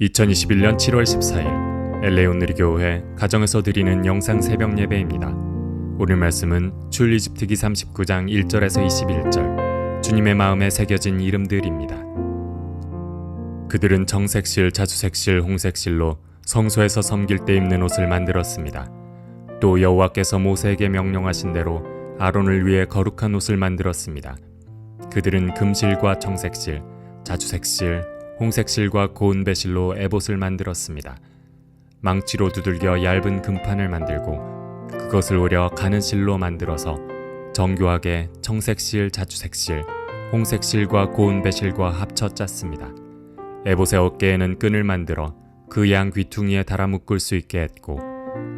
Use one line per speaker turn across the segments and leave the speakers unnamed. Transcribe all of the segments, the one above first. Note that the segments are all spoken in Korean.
2021년 7월 14일 LA 온누리교회 가정에서 드리는 영상 새벽 예배입니다. 오늘 말씀은 출애굽기 39장 1절에서 21절 주님의 마음에 새겨진 이름들입니다. 그들은 정색실, 자주색실, 홍색실로 성소에서 섬길 때 입는 옷을 만들었습니다. 또 여호와께서 모세에게 명령하신 대로 아론을 위해 거룩한 옷을 만들었습니다. 그들은 금실과 청색실, 자주색실, 홍색실과 고운 배실로 에봇을 만들었습니다. 망치로 두들겨 얇은 금판을 만들고 그것을 오려 가는 실로 만들어서 정교하게 청색실, 자주색실, 홍색실과 고운 배실과 합쳐 짰습니다. 에봇의 어깨에는 끈을 만들어 그 양 귀퉁이에 달아 묶을 수 있게 했고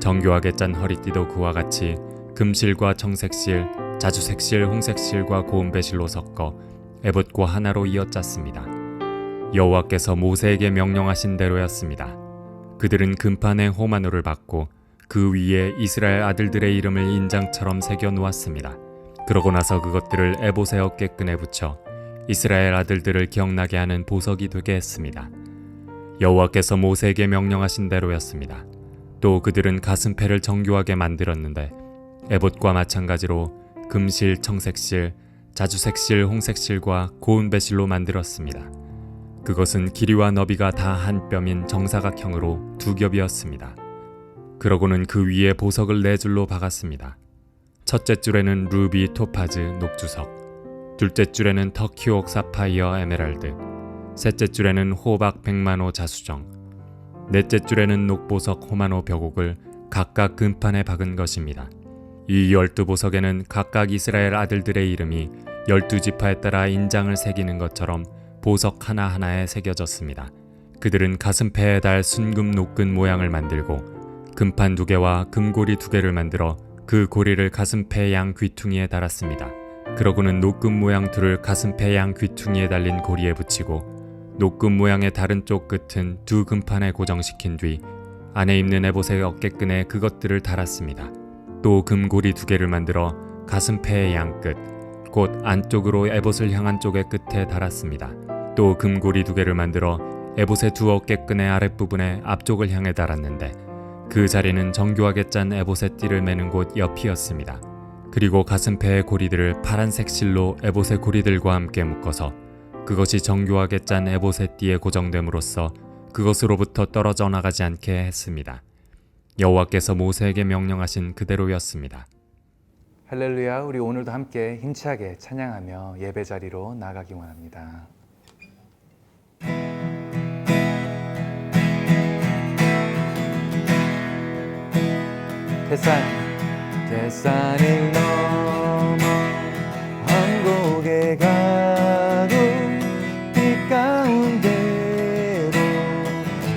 정교하게 짠 허리띠도 그와 같이 금실과 청색실, 자주색실, 홍색실과 고운 배실로 섞어 에봇과 하나로 이어 짰습니다. 여호와께서 모세에게 명령하신 대로였습니다. 그들은 금판에 호마노를 받고 그 위에 이스라엘 아들들의 이름을 인장처럼 새겨 놓았습니다. 그러고 나서 그것들을 에봇의 어깨끈에 붙여 이스라엘 아들들을 기억나게 하는 보석이 되게 했습니다. 여호와께서 모세에게 명령하신 대로였습니다. 또 그들은 가슴패를 정교하게 만들었는데 에봇과 마찬가지로 금실, 청색실, 자주색실, 홍색실과 고운 배실로 만들었습니다. 그것은 길이와 너비가 다 한 뼘인 정사각형으로 두 겹이었습니다. 그러고는 그 위에 보석을 네 줄로 박았습니다. 첫째 줄에는 루비, 토파즈, 녹주석, 둘째 줄에는 터키옥, 사파이어, 에메랄드, 셋째 줄에는 호박, 백만호, 자수정, 넷째 줄에는 녹보석, 호마노, 벽옥을 각각 금판에 박은 것입니다. 이 12보석에는 각각 이스라엘 아들들의 이름이 12지파에 따라 인장을 새기는 것처럼 보석 하나하나에 새겨졌습니다. 그들은 가슴패에 달 순금 녹근 모양을 만들고 금판 2개와 금고리 2개를 만들어 그 고리를 가슴패 양 귀퉁이에 달았습니다. 그러고는 녹금 모양 둘을 가슴패 양 귀퉁이에 달린 고리에 붙이고 녹금 모양의 다른 쪽 끝은 두 금판에 고정시킨 뒤 안에 입는 에봇의 어깨끈에 그것들을 달았습니다. 또 금고리 2개를 만들어 가슴패의 양 끝, 곧 안쪽으로 에봇을 향한 쪽의 끝에 달았습니다. 또 금고리 2개를 만들어 에봇의 두 어깨끈의 아랫부분에 앞쪽을 향해 달았는데 그 자리는 정교하게 짠 에봇의 띠를 매는 곳 옆이었습니다. 그리고 가슴패의 고리들을 파란색 실로 에봇의 고리들과 함께 묶어서 그것이 정교하게 짠 에봇의 띠에 고정됨으로써 그것으로부터 떨어져 나가지 않게 했습니다. 여호와께서 모세에게 명령하신 그대로였습니다.
할렐루야. 우리 오늘도 함께 힘차게 찬양하며 예배 자리로 나가기 원합니다. 대산을 넘어 한국에 가고 빛 가운데로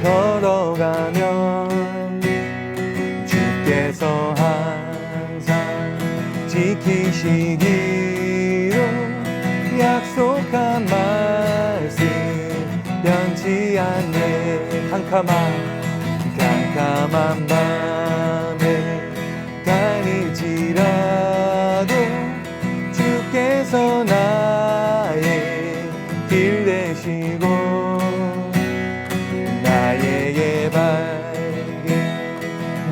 걸어가면 주께서 항상 지키시기로 약속한 말씀 변치 않네. 캄캄한 밤에 다닐지라도 주께서 나의 길 되시고 나의 발길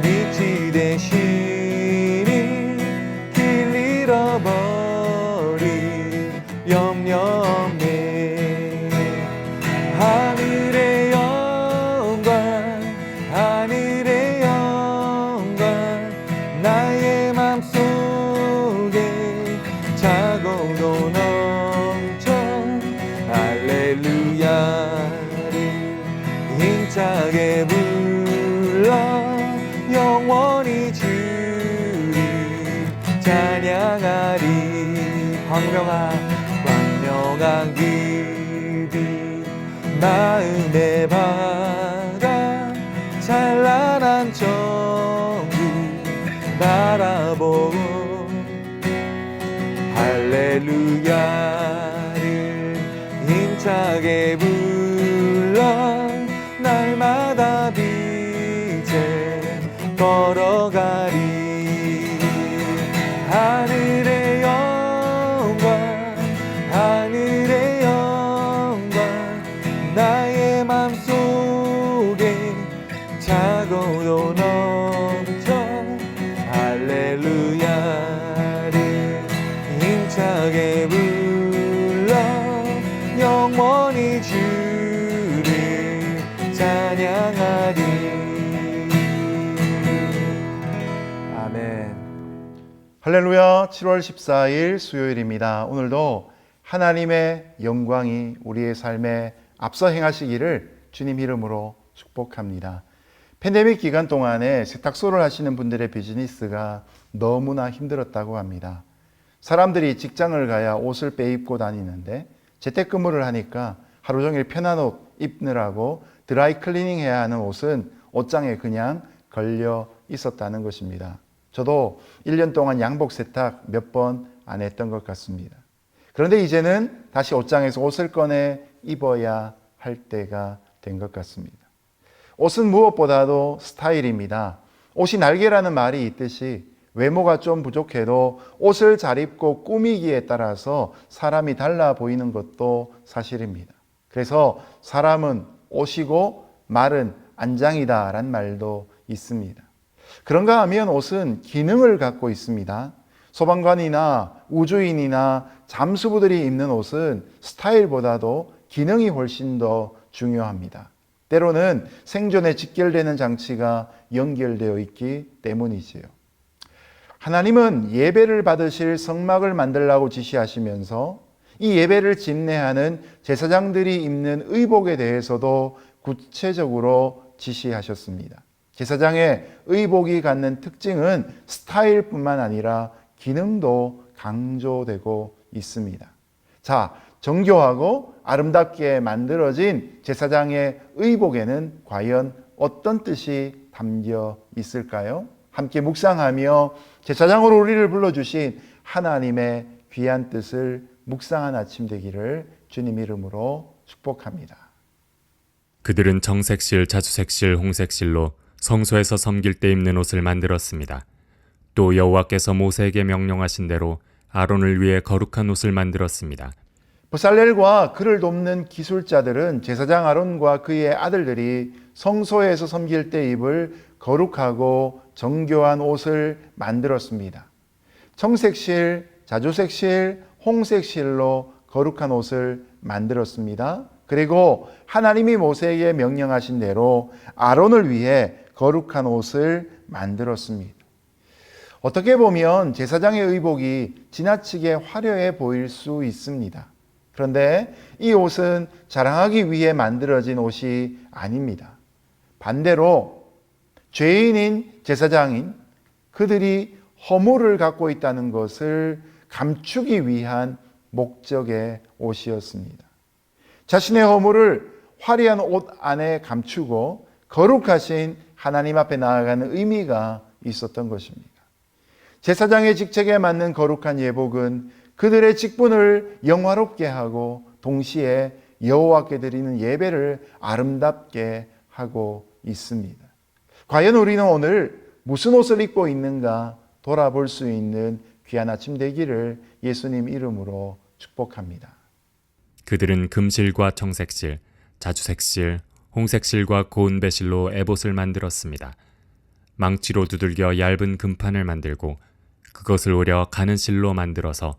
빛이 되시니 길 잃어버릴 염려 없네. 하늘의 영광 나의 맘속에 차고도 넘쳐 할렐루야를 힘차게 불러 영원히 주를 찬양하리. 광명한 길이 마음의 바다 찬란한 천국 바라보고 할렐루야를 힘차게 불러 날마다 빛에 걸어가리. 하늘의 영광 나의 맘속
할렐루야, 7월 14일 수요일입니다. 오늘도 하나님의 영광이 우리의 삶에 앞서 행하시기를 주님 이름으로 축복합니다. 팬데믹 기간 동안에 세탁소를 하시는 분들의 비즈니스가 너무나 힘들었다고 합니다. 사람들이 직장을 가야 옷을 빼입고 다니는데 재택근무를 하니까 하루 종일 편한 옷 입느라고 드라이 클리닝 해야 하는 옷은 옷장에 그냥 걸려 있었다는 것입니다. 저도 1년 동안 양복 세탁 몇 번 안 했던 것 같습니다. 그런데 이제는 다시 옷장에서 옷을 꺼내 입어야 할 때가 된 것 같습니다. 옷은 무엇보다도 스타일입니다. 옷이 날개라는 말이 있듯이 외모가 좀 부족해도 옷을 잘 입고 꾸미기에 따라서 사람이 달라 보이는 것도 사실입니다. 그래서 사람은 옷이고 말은 안장이다 라는 말도 있습니다. 그런가 하면 옷은 기능을 갖고 있습니다. 소방관이나 우주인이나 잠수부들이 입는 옷은 스타일보다도 기능이 훨씬 더 중요합니다. 때로는 생존에 직결되는 장치가 연결되어 있기 때문이지요. 하나님은 예배를 받으실 성막을 만들라고 지시하시면서 이 예배를 집례하는 제사장들이 입는 의복에 대해서도 구체적으로 지시하셨습니다. 제사장의 의복이 갖는 특징은 스타일뿐만 아니라 기능도 강조되고 있습니다. 자, 정교하고 아름답게 만들어진 제사장의 의복에는 과연 어떤 뜻이 담겨 있을까요? 함께 묵상하며 제사장으로 우리를 불러주신 하나님의 귀한 뜻을 묵상한 아침 되기를 주님 이름으로 축복합니다.
그들은 정색실, 자주색실, 홍색실로 성소에서 섬길 때 입는 옷을 만들었습니다. 또 여호와께서 모세에게 명령하신 대로 아론을 위해 거룩한 옷을 만들었습니다.
버살렐과 그를 돕는 기술자들은 제사장 아론과 그의 아들들이 성소에서 섬길 때 입을 거룩하고 정교한 옷을 만들었습니다. 청색실, 자주색실, 홍색실로 거룩한 옷을 만들었습니다. 그리고 하나님이 모세에게 명령하신 대로 아론을 위해 거룩한 옷을 만들었습니다. 어떻게 보면 제사장의 의복이 지나치게 화려해 보일 수 있습니다. 그런데 이 옷은 자랑하기 위해 만들어진 옷이 아닙니다. 반대로 죄인인 제사장인 그들이 허물을 갖고 있다는 것을 감추기 위한 목적의 옷이었습니다. 자신의 허물을 화려한 옷 안에 감추고 거룩하신 하나님 앞에 나아가는 의미가 있었던 것입니다. 제사장의 직책에 맞는 거룩한 예복은 그들의 직분을 영화롭게 하고 동시에 여호와께 드리는 예배를 아름답게 하고 있습니다. 과연 우리는 오늘 무슨 옷을 입고 있는가 돌아볼 수 있는 귀한 아침 되기를 예수님 이름으로 축복합니다.
그들은 금실과 청색실, 자주색실, 홍색실과 고운 배실로 에봇을 만들었습니다. 망치로 두들겨 얇은 금판을 만들고 그것을 오려 가는 실로 만들어서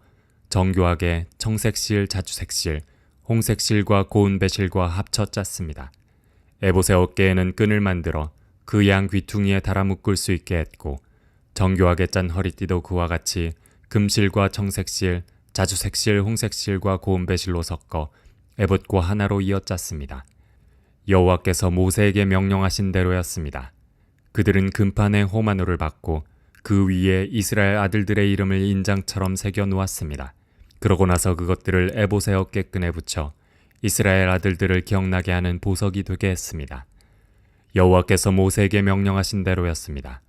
정교하게 청색실, 자주색실, 홍색실과 고운 배실과 합쳐 짰습니다. 에봇의 어깨에는 끈을 만들어 그 양 귀퉁이에 달아 묶을 수 있게 했고 정교하게 짠 허리띠도 그와 같이 금실과 청색실, 자주색실, 홍색실과 고운 배실로 섞어 에봇과 하나로 이어 짰습니다. 여호와께서 모세에게 명령하신 대로였습니다. 그들은 금판에 호마노를 받고 그 위에 이스라엘 아들들의 이름을 인장처럼 새겨 놓았습니다. 그러고 나서 그것들을 에봇의 어깨끈에 붙여 이스라엘 아들들을 기억나게 하는 보석이 되게 했습니다. 여호와께서 모세에게 명령하신 대로였습니다.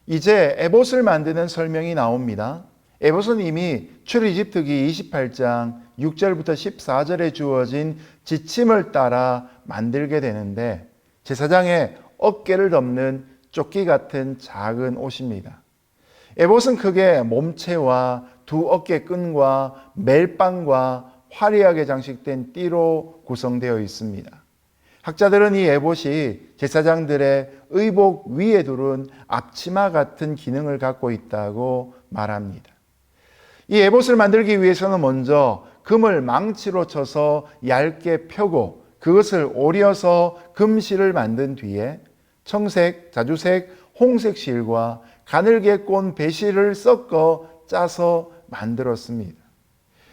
이제 에봇을 만드는 설명이 나옵니다. 에봇은 이미 출애굽기 28장 6절부터 14절에 주어진 지침을 따라 만들게 되는데 제사장의 어깨를 덮는 조끼 같은 작은 옷입니다. 에봇은 크게 몸체와 두 어깨끈과 멜빵과 화려하게 장식된 띠로 구성되어 있습니다. 학자들은 이 에봇이 제사장들의 의복 위에 두른 앞치마 같은 기능을 갖고 있다고 말합니다. 이 에봇을 만들기 위해서는 먼저 금을 망치로 쳐서 얇게 펴고 그것을 오려서 금실을 만든 뒤에 청색, 자주색, 홍색 실과 가늘게 꼰 배실을 섞어 짜서 만들었습니다.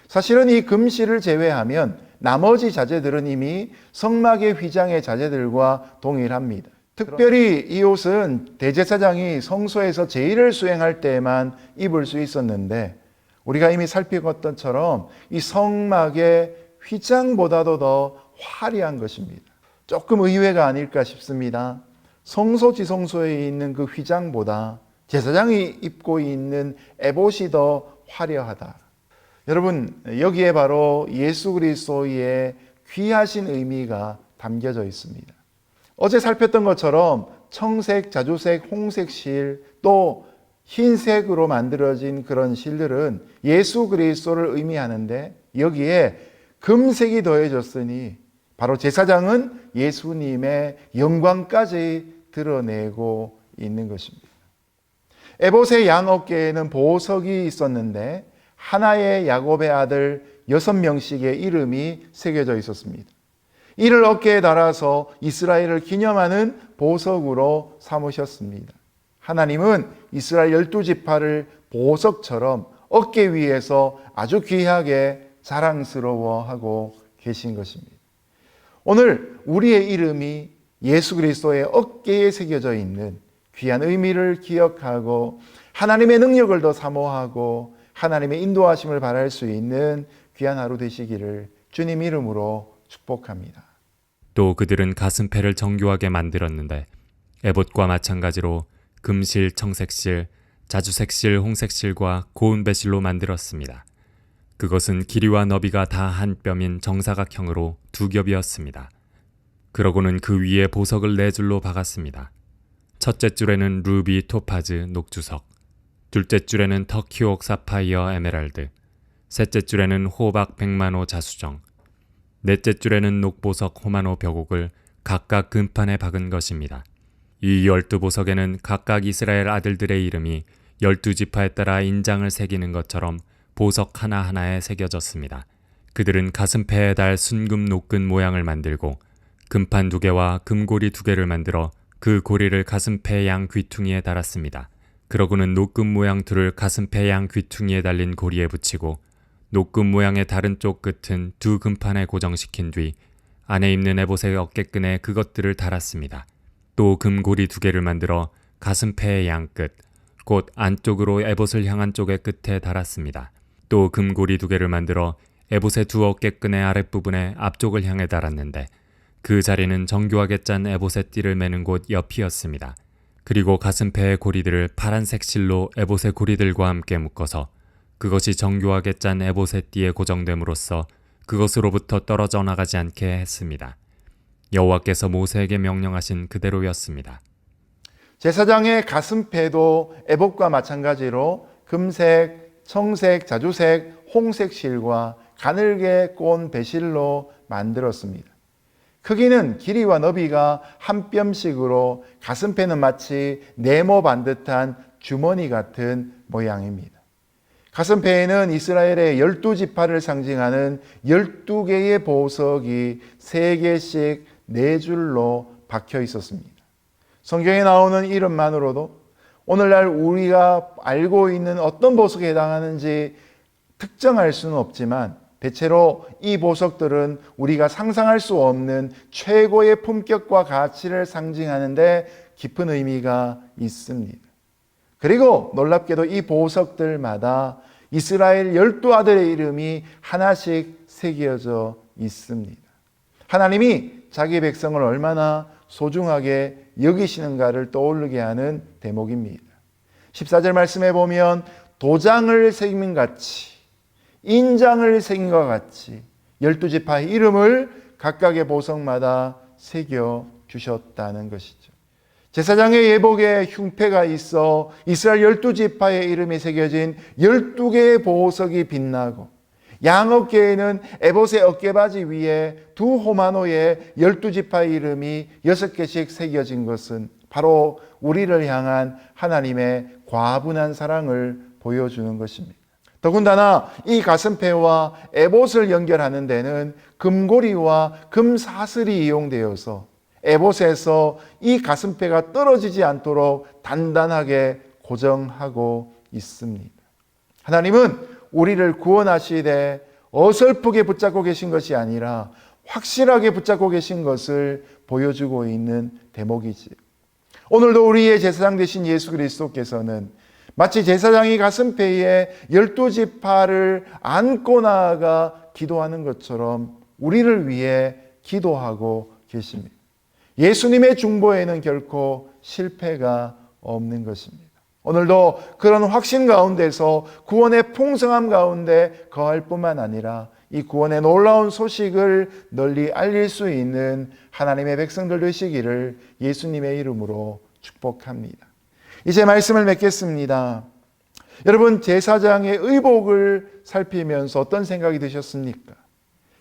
사실은 이 금실을 제외하면 나머지 자재들은 이미 성막의 휘장의 자재들과 동일합니다. 특별히 이 옷은 대제사장이 성소에서 제의를 수행할 때에만 입을 수 있었는데 우리가 이미 살펴봤던 것처럼 이 성막의 휘장보다도 더 화려한 것입니다. 조금 의외가 아닐까 싶습니다. 성소 지성소에 있는 그 휘장보다 제사장이 입고 있는 에봇이 더 화려하다. 여러분, 여기에 바로 예수 그리스도의 귀하신 의미가 담겨져 있습니다. 어제 살폈던 것처럼 청색, 자주색, 홍색 실, 또 흰색으로 만들어진 그런 실들은 예수 그리스도를 의미하는데 여기에 금색이 더해졌으니 바로 제사장은 예수님의 영광까지 드러내고 있는 것입니다. 에봇의 양 어깨에는 보석이 있었는데 하나의 야곱의 아들 6명씩의 이름이 새겨져 있었습니다. 이를 어깨에 달아서 이스라엘을 기념하는 보석으로 삼으셨습니다. 하나님은 이스라엘 12지파를 보석처럼 어깨 위에서 아주 귀하게 자랑스러워하고 계신 것입니다. 오늘 우리의 이름이 예수 그리스도의 어깨에 새겨져 있는 귀한 의미를 기억하고 하나님의 능력을 더 사모하고 하나님의 인도하심을 바랄 수 있는 귀한 하루 되시기를 주님 이름으로 축복합니다.
또 그들은 가슴패를 정교하게 만들었는데 에봇과 마찬가지로 금실, 청색실, 자주색실, 홍색실과 고운 배실로 만들었습니다. 그것은 길이와 너비가 다 한 뼘인 정사각형으로 두 겹이었습니다. 그러고는 그 위에 보석을 4줄로 박았습니다. 첫째 줄에는 루비, 토파즈, 녹주석, 둘째 줄에는 터키옥, 사파이어, 에메랄드, 셋째 줄에는 호박, 백만호, 자수정, 넷째 줄에는 녹보석, 호마노, 벽옥을 각각 금판에 박은 것입니다. 이 12보석에는 각각 이스라엘 아들들의 이름이 12지파에 따라 인장을 새기는 것처럼 보석 하나하나에 새겨졌습니다. 그들은 가슴패에 달 순금 녹근 모양을 만들고 금판 2개와 금고리 2개를 만들어 그 고리를 가슴패 양 귀퉁이에 달았습니다. 그러고는 녹금 모양 둘을 가슴패 양 귀퉁이에 달린 고리에 붙이고 녹금 모양의 다른 쪽 끝은 2 금판에 고정시킨 뒤 안에 입는 에봇의 어깨끈에 그것들을 달았습니다. 또 금고리 2개를 만들어 가슴패의 양 끝, 곧 안쪽으로 에봇을 향한 쪽의 끝에 달았습니다. 또 금고리 2개를 만들어 에봇의 2 어깨끈의 아랫부분에 앞쪽을 향해 달았는데 그 자리는 정교하게 짠 에봇의 띠를 매는 곳 옆이었습니다. 그리고 가슴패의 고리들을 파란색 실로 에봇의 고리들과 함께 묶어서 그것이 정교하게 짠 에봇의 띠에 고정됨으로써 그것으로부터 떨어져 나가지 않게 했습니다. 여호와께서 모세에게 명령하신 그대로였습니다.
제사장의 가슴패도 에봇과 마찬가지로 금색, 청색, 자주색, 홍색 실과 가늘게 꼰 배실로 만들었습니다. 크기는 길이와 너비가 한 뼘씩으로 가슴패는 마치 네모 반듯한 주머니 같은 모양입니다. 가슴패에는 이스라엘의 12지파를 상징하는 12개의 보석이 3개씩 4줄로 박혀 있었습니다. 성경에 나오는 이름만으로도 오늘날 우리가 알고 있는 어떤 보석에 해당하는지 특정할 수는 없지만 대체로 이 보석들은 우리가 상상할 수 없는 최고의 품격과 가치를 상징하는데 깊은 의미가 있습니다. 그리고 놀랍게도 이 보석들마다 이스라엘 12아들의 이름이 하나씩 새겨져 있습니다. 하나님이 자기 백성을 얼마나 소중하게 여기시는가를 떠오르게 하는 대목입니다. 14절 말씀에 보면 도장을 새긴 같이 인장을 새긴 것 같이 12지파의 이름을 각각의 보석마다 새겨 주셨다는 것이죠. 제사장의 예복에 흉패가 있어 이스라엘 12지파의 이름이 새겨진 12개의 보석이 빛나고 양 어깨에는 에봇의 어깨바지 위에 2 호마노의 12지파의 이름이 6개씩 새겨진 것은 바로 우리를 향한 하나님의 과분한 사랑을 보여주는 것입니다. 더군다나 이 가슴패와 에봇을 연결하는 데는 금고리와 금사슬이 이용되어서 에봇에서 이 가슴패가 떨어지지 않도록 단단하게 고정하고 있습니다. 하나님은 우리를 구원하시되 어설프게 붙잡고 계신 것이 아니라 확실하게 붙잡고 계신 것을 보여주고 있는 대목이지. 오늘도 우리의 제사장 되신 예수 그리스도께서는 마치 제사장이 가슴페이에 12지파를 안고 나아가 기도하는 것처럼 우리를 위해 기도하고 계십니다. 예수님의 중보에는 결코 실패가 없는 것입니다. 오늘도 그런 확신 가운데서 구원의 풍성함 가운데 거할 뿐만 아니라 이 구원의 놀라운 소식을 널리 알릴 수 있는 하나님의 백성들 되시기를 예수님의 이름으로 축복합니다. 이제 말씀을 맺겠습니다. 여러분, 제사장의 의복을 살피면서 어떤 생각이 드셨습니까?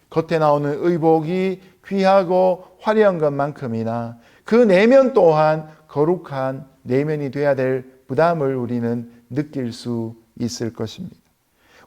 겉에 나오는 의복이 귀하고 화려한 것만큼이나 그 내면 또한 거룩한 내면이 되어야 될 부담을 우리는 느낄 수 있을 것입니다.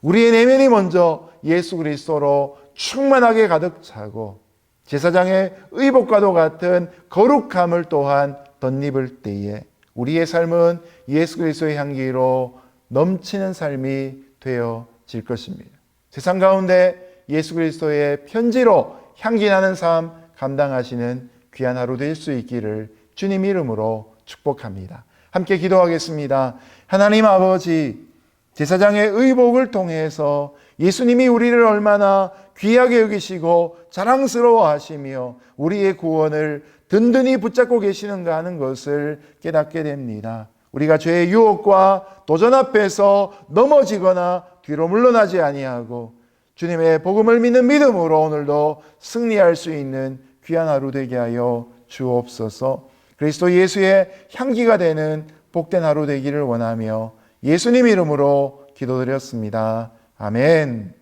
우리의 내면이 먼저 예수 그리스도로 충만하게 가득 차고 제사장의 의복과도 같은 거룩함을 또한 덧입을 때에 우리의 삶은 예수 그리스도의 향기로 넘치는 삶이 되어질 것입니다. 세상 가운데 예수 그리스도의 편지로 향기 나는 삶 감당하시는 귀한 하루 될 수 있기를 주님 이름으로 축복합니다. 함께 기도하겠습니다. 하나님 아버지, 제사장의 의복을 통해서 예수님이 우리를 얼마나 귀하게 여기시고 자랑스러워하시며 우리의 구원을 든든히 붙잡고 계시는가 하는 것을 깨닫게 됩니다. 우리가 죄의 유혹과 도전 앞에서 넘어지거나 뒤로 물러나지 아니하고 주님의 복음을 믿는 믿음으로 오늘도 승리할 수 있는 귀한 하루 되게 하여 주옵소서. 그리스도 예수의 향기가 되는 복된 하루 되기를 원하며 예수님 이름으로 기도드렸습니다. 아멘.